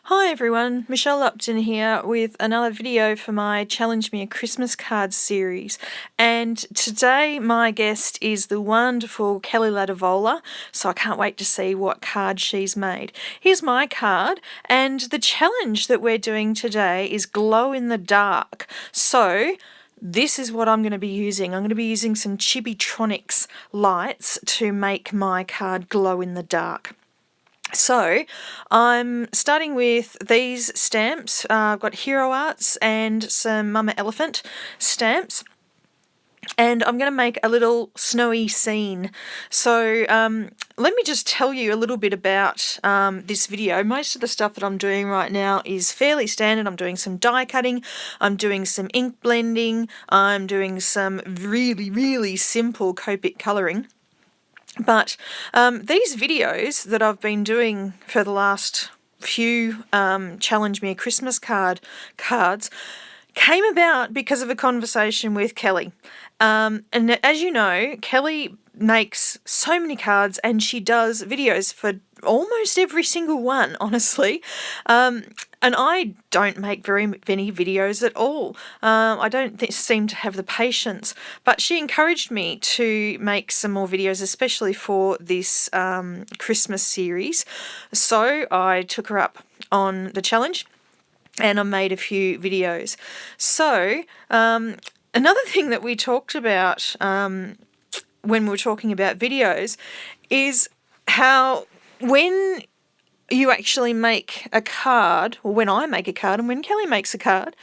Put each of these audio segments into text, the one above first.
Hi everyone, Michelle Upton here with another video for my Challenge Me a Christmas Card series, and today my guest is the wonderful Kelly Latevola, so I can't wait to see what card she's made. Here's my card, and the challenge that we're doing today is glow in the dark. So this is what I'm going to be using. I'm going to be using some Chibitronics lights to make my card glow in the dark. So I'm starting with these stamps. I've got Hero Arts and some Mama Elephant stamps. And I'm going to make a little snowy scene. So let me just tell you a little bit about this video. Most of the stuff that I'm doing right now is fairly standard. I'm doing some die cutting, I'm doing some ink blending, I'm doing some really, really simple Copic colouring. But these videos that I've been doing for the last few Challenge Me a Christmas cards came about because of a conversation with Kelly. And as you know, Kelly makes so many cards and she does videos for almost every single one, honestly. And I don't make very many videos at all. I don't seem to have the patience. But she encouraged me to make some more videos, especially for this Christmas series. So I took her up on the challenge and I made a few videos. So another thing that we talked about when we were talking about videos is how when you actually make a card, or when I make a card and when Kelly makes a card,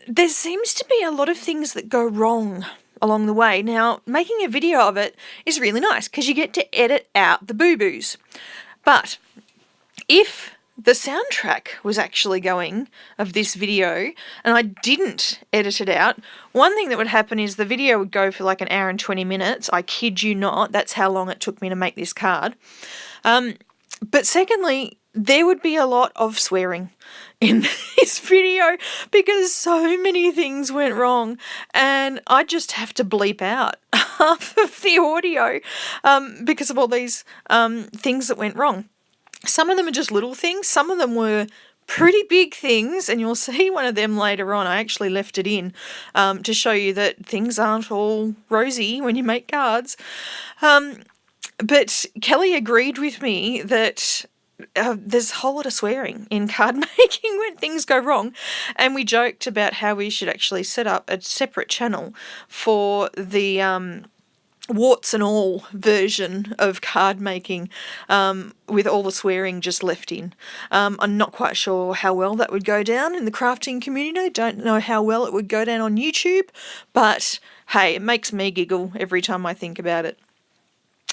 there seems to be a lot of things that go wrong along the way. Now, making a video of it is really nice because you get to edit out the boo-boos. But if the soundtrack was actually going of this video and I didn't edit it out, one thing that would happen is the video would go for like an hour and 20 minutes. I kid you not, that's how long it took me to make this card. But secondly, there would be a lot of swearing in this video because so many things went wrong and I just have to bleep out half of the audio because of all these things that went wrong. Some of them are just little things, some of them were pretty big things, and you'll see one of them later on. I actually left it in to show you that things aren't all rosy when you make cards. But Kelly agreed with me that there's a whole lot of swearing in card making when things go wrong, and we joked about how we should actually set up a separate channel for the warts and all version of card making with all the swearing just left in. I'm not quite sure how well that would go down in the crafting community. I don't know how well it would go down on YouTube, but hey, it makes me giggle every time I think about it.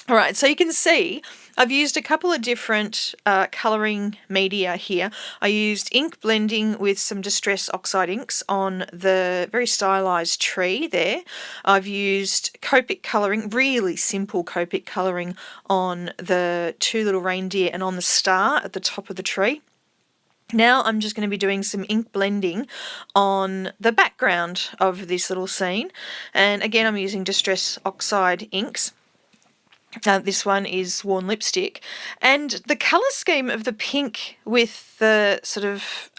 All right, so you can see I've used a couple of different colouring media here. I used ink blending with some Distress Oxide inks on the very stylised tree there. I've used Copic colouring, really simple Copic colouring on the two little reindeer and on the star at the top of the tree. Now I'm just going to be doing some ink blending on the background of this little scene. And again, I'm using Distress Oxide inks. This one is Worn Lipstick, and the colour scheme of the pink with the sort of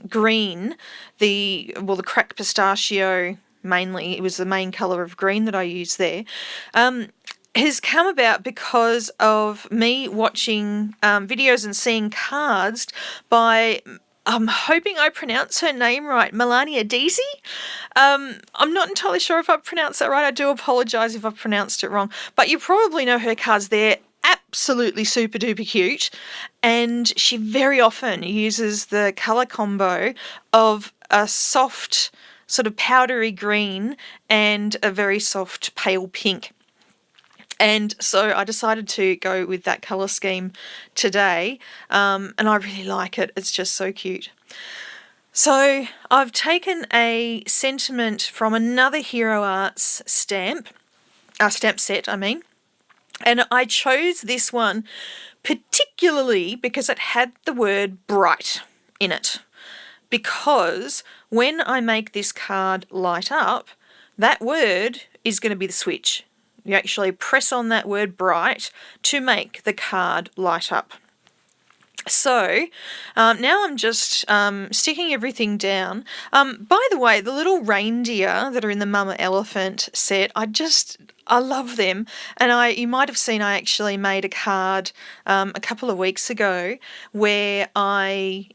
green, the cracked pistachio mainly, it was the main colour of green that I used there, has come about because of me watching videos and seeing cards by, I'm hoping I pronounce her name right, Melania Deasy. I'm not entirely sure if I've pronounced that right. I do apologise if I've pronounced it wrong. But you probably know her cards. They're absolutely super duper cute. And she very often uses the colour combo of a soft sort of powdery green and a very soft pale pink. And so I decided to go with that colour scheme today, and I really like it. It's just so cute. So I've taken a sentiment from another Hero Arts stamp set, and I chose this one particularly because it had the word bright in it. Because when I make this card light up, that word is going to be the switch. You actually press on that word bright to make the card light up. So now I'm just sticking everything down. By the way, the little reindeer that are in the Mama Elephant set, I love them. And you might have seen I actually made a card a couple of weeks ago where I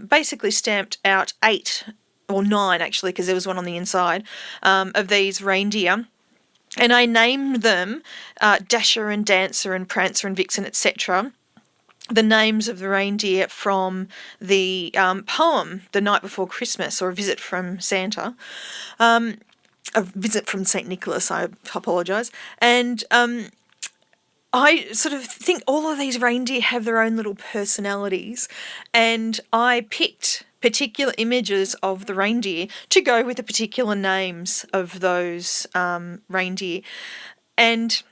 basically stamped out 8 or 9 actually, because there was one on the inside of these reindeer. And I named them Dasher and Dancer and Prancer and Vixen, etc., the names of the reindeer from the poem The Night Before Christmas, or A Visit from Santa, a visit from St. Nicholas, I apologise. And I sort of think all of these reindeer have their own little personalities, and I picked particular images of the reindeer to go with the particular names of those reindeer. And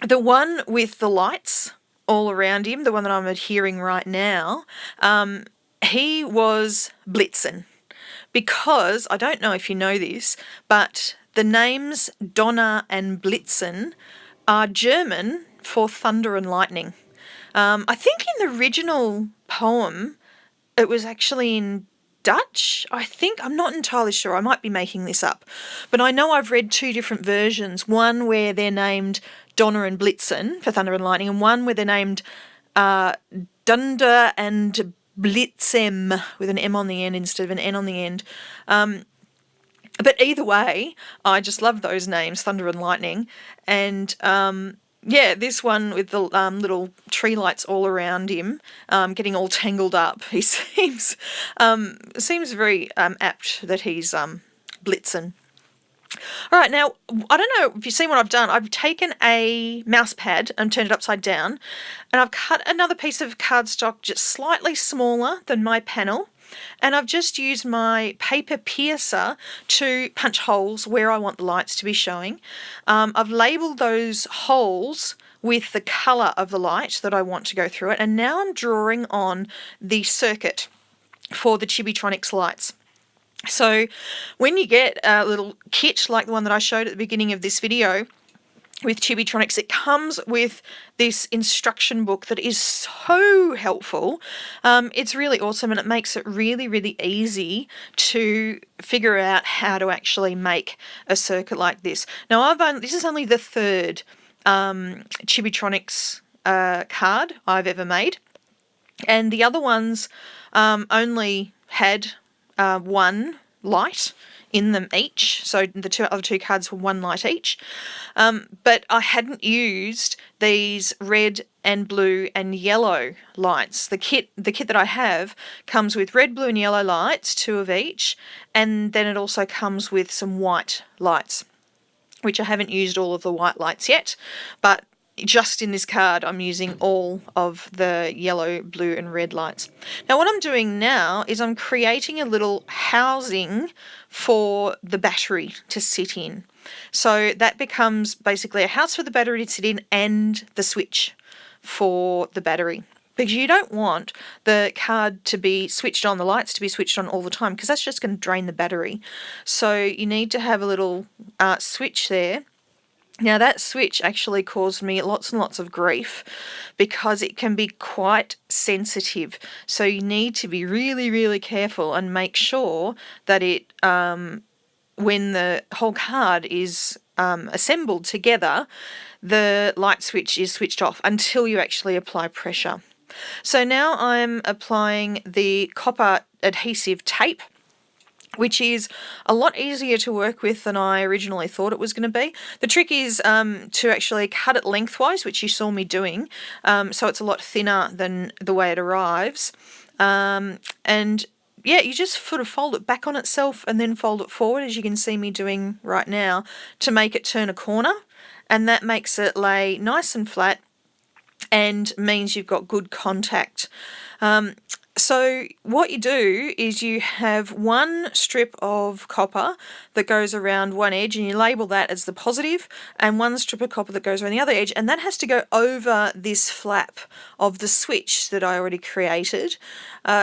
the one with the lights all around him, the one that I'm adhering right now, he was Blitzen. Because, I don't know if you know this, but the names Donner and Blitzen are German for thunder and lightning. I think in the original poem, it was actually in Dutch, I think. I'm not entirely sure. I might be making this up. But I know I've read 2 different versions. One where they're named Donner and Blitzen for thunder and lightning, and one where they're named Dunder and Blitzem with an M on the end instead of an N on the end. But either way, I just love those names, Thunder and Lightning. And this one with the little tree lights all around him, getting all tangled up. He seems very apt that he's Blitzen. All right, now, I don't know if you've seen what I've done. I've taken a mouse pad and turned it upside down, and I've cut another piece of cardstock just slightly smaller than my panel, and I've just used my paper piercer to punch holes where I want the lights to be showing. I've labelled those holes with the colour of the light that I want to go through it, and now I'm drawing on the circuit for the Chibitronics lights. So when you get a little kit like the one that I showed at the beginning of this video with Chibitronics, it comes with this instruction book that is so helpful. It's really awesome, and it makes it really, really easy to figure out how to actually make a circuit like this. Now, this is only the 3rd Chibitronics card I've ever made, and the other ones only had 1 light in them each, so the other two cards were 1 light each, but I hadn't used these red and blue and yellow lights. The kit that I have comes with red, blue and yellow lights, 2 of each, and then it also comes with some white lights, which I haven't used all of the white lights yet, but just in this card I'm using all of the yellow, blue and red lights. Now what I'm doing now is I'm creating a little housing for the battery to sit in. So that becomes basically a house for the battery to sit in and the switch for the battery. Because you don't want the card to be switched on, the lights to be switched on all the time, because that's just going to drain the battery. So you need to have a little switch there. Now that switch actually caused me lots and lots of grief because it can be quite sensitive. So you need to be really, really careful and make sure that it, when the whole card is assembled together, the light switch is switched off until you actually apply pressure. So now I'm applying the copper adhesive tape, which is a lot easier to work with than I originally thought it was going to be. The trick is to actually cut it lengthwise, which you saw me doing, so it's a lot thinner than the way it arrives. And yeah, you just sort of fold it back on itself and then fold it forward, as you can see me doing right now, to make it turn a corner, and that makes it lay nice and flat and means you've got good contact. So what you do is you have 1 strip of copper that goes around one edge, and you label that as the positive, and 1 strip of copper that goes around the other edge, and that has to go over this flap of the switch that I already created,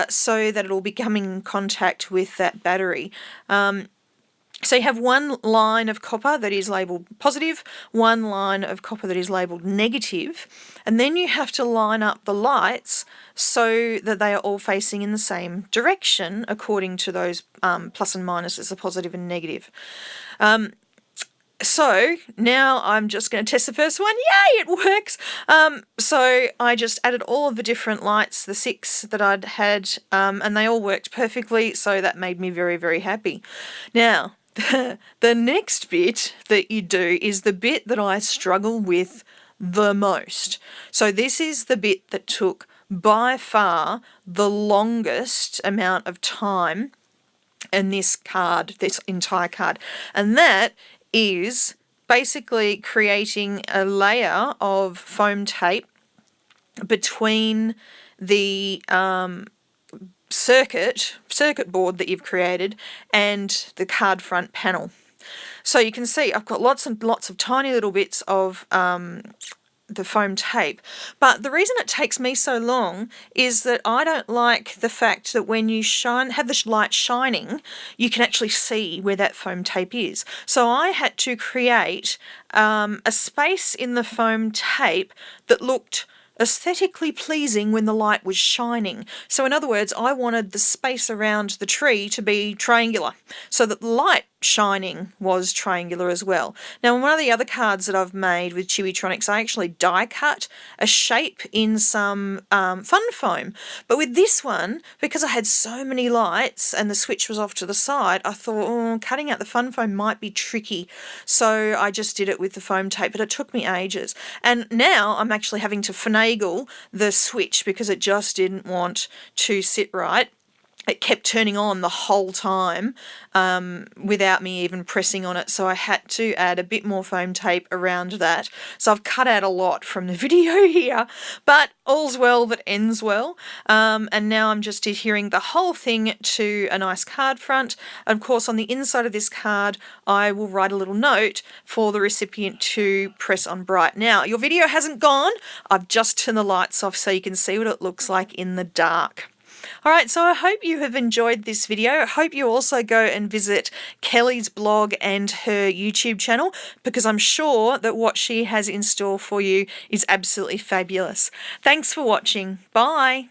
so that it will be coming in contact with that battery. So you have one line of copper that is labelled positive, one line of copper that is labelled negative, and then you have to line up the lights so that they are all facing in the same direction according to those plus and minuses, the positive and negative. So now I'm just going to test the first one. Yay, it works! So I just added all of the different lights, the 6 that I'd had, and they all worked perfectly, so that made me very, very happy. Now, the next bit that you do is the bit that I struggle with the most. So this is the bit that took by far the longest amount of time in this card, this entire card, and that is basically creating a layer of foam tape between the circuit board that you've created and the card front panel. So you can see I've got lots and lots of tiny little bits of the foam tape, but the reason it takes me so long is that I don't like the fact that when you have the light shining, you can actually see where that foam tape is. So I had to create a space in the foam tape that looked aesthetically pleasing when the light was shining. So in other words, I wanted the space around the tree to be triangular so that the light shining was triangular as well. Now, in one of the other cards that I've made with Chewytronics, I actually die cut a shape in some fun foam. But with this one, because I had so many lights and the switch was off to the side, I thought, oh, cutting out the fun foam might be tricky. So I just did it with the foam tape, but it took me ages. And now I'm actually having to finagle the switch because it just didn't want to sit right. It kept turning on the whole time without me even pressing on it, so I had to add a bit more foam tape around that. So I've cut out a lot from the video here, but all's well that ends well. And now I'm just adhering the whole thing to a nice card front. Of course, on the inside of this card, I will write a little note for the recipient to press on bright. Now, your video hasn't gone. I've just turned the lights off so you can see what it looks like in the dark. Alright, so I hope you have enjoyed this video. I hope you also go and visit Kelly's blog and her YouTube channel, because I'm sure that what she has in store for you is absolutely fabulous. Thanks for watching. Bye!